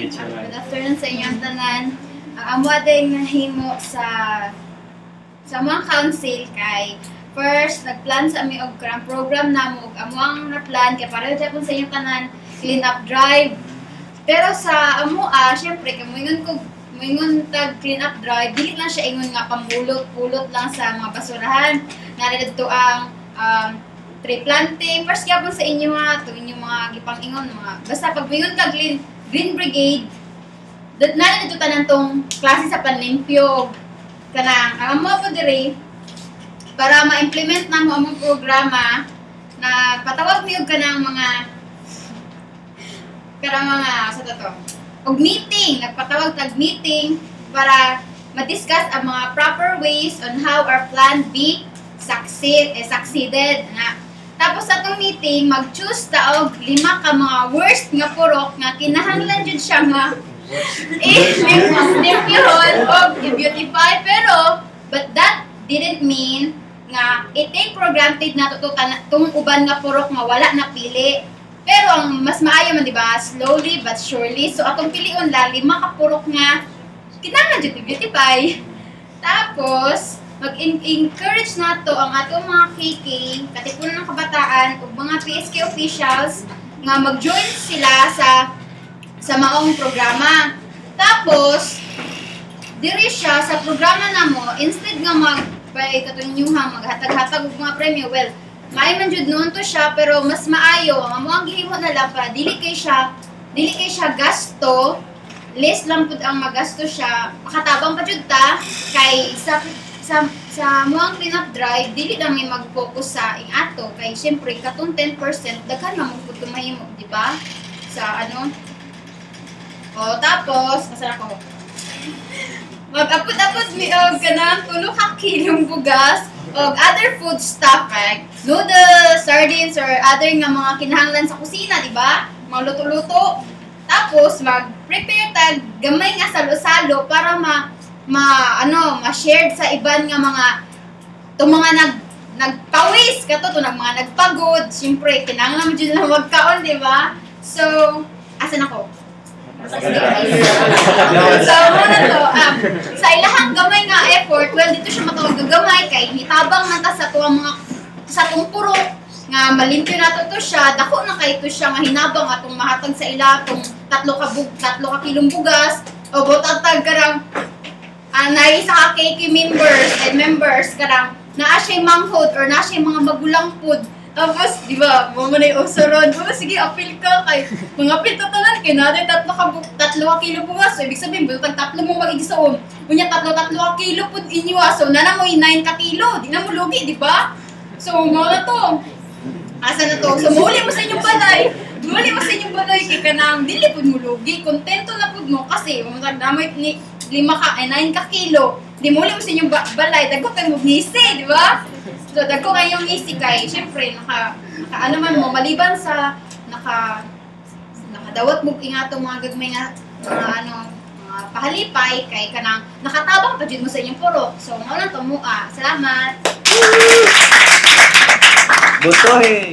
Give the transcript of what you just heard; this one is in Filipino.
Good afternoon sa inyong tanan. Ang amo din nahimo sa mga council kay first nagplan sa ami og program namo ug amo ang na-plan kay para jud sa inyong tanan clean up drive. Pero sa amo syempre kay moingon tag clean up drive dili lang siya ingon nga pamulot-pulot lang sa mga basurahan. Nga dito ang tree planting, first gyapon sa inyo inyong mga gipang-ingon basta pag mingon ka Green Brigade, na dito tanan tong klase sa panlimpyo kanang ang amo po diri para ma-implement na mo among programa na patawag niyo kanang mga sa to og meeting, nagpatawag tag meeting para ma-discuss ang mga proper ways on how our plan be succeeded na. Tapos sa itong meeting, mag-choose ta og 5 ka mga worst nga purok nga kinahanglan jud siya nga i-limpyhon o i-beautify. Pero, but that didn't mean nga i-take for granted na itong uban nga purok nga wala na pili. Pero ang mas maayo man, diba? Slowly but surely. So, atong pilion la, 5 ka purok nga kinahanglan jud i-beautify. Tapos, mag-encourage nato ang atong mga KK, katipunan ng kabataan, ug mga PSK officials nga mag-join sila sa maong programa. Tapos, diri siya sa programa namo, instead nga katunyuhang maghatag-hatag og mga premyo, well, may man jud noon to siya, pero mas maayo ang amo ang gihimo na lang para dili kay siya gasto, less lang pud ang magasto siya, makatabang pa jud ta kay sa muang cleanup drive, dili lang may mag-focus sa ato kay syempre katong 10% daghan man mo pud mahimo, di ba? Sa tapos kasara ko. Mag-apod-apod mi og kanang 3 ka kilong bugas og other food stuff like noodles, sardines or other nga mga kinahanglan sa kusina, di ba? Mga luto-luto. Tapos mag-prepare tag gamay nga salo-salo para ma-shared sa iban nga mga nagpawis kato to mga nagpagod, syempre kinahanglan mo jud na magkaon, di ba? So, asan ako? So, muna to, sa ilahang gamay nga effort, well, dito siya matawag gamay kay hitabang man ta sa tong purok nga malimpyo nato to siya, dako na kay to siya nga hinabang atong mahatag sa ila tong 3 ka kilong bugas o botag karang naay sa KK members karang naa siya manghod or naa siya mga magulang food. Tapos, di ba, mo na yung usuron. Sige, apil ka kay mga apil tatanan kay natin 3 kilo bugas. So, ibig sabihin, bulutang 3 mong mag-igisaon. Kunya 3 kilo po inyo. So, nana mo yung 9 ka kilo. Di na mo lugi, di ba? So, mga na to. Asa na to? So, mahuli mo sa inyong balay. Kay kanang dili po mo lugi. Kontento na po mo kasi, namoy ni 9 ka kilo. Di mo sa inyong balay. Dagko kayo mag-ngisi, di ba? So, dagko kayong ngisi kay, syempre, ano man mo, maliban sa nakadawat mo ingatong mga gagmay nga, mga pahalipay, kay kanang nakatabang pa dyan mo sa inyong purok. So, maulang to mo, salamat! Butoy!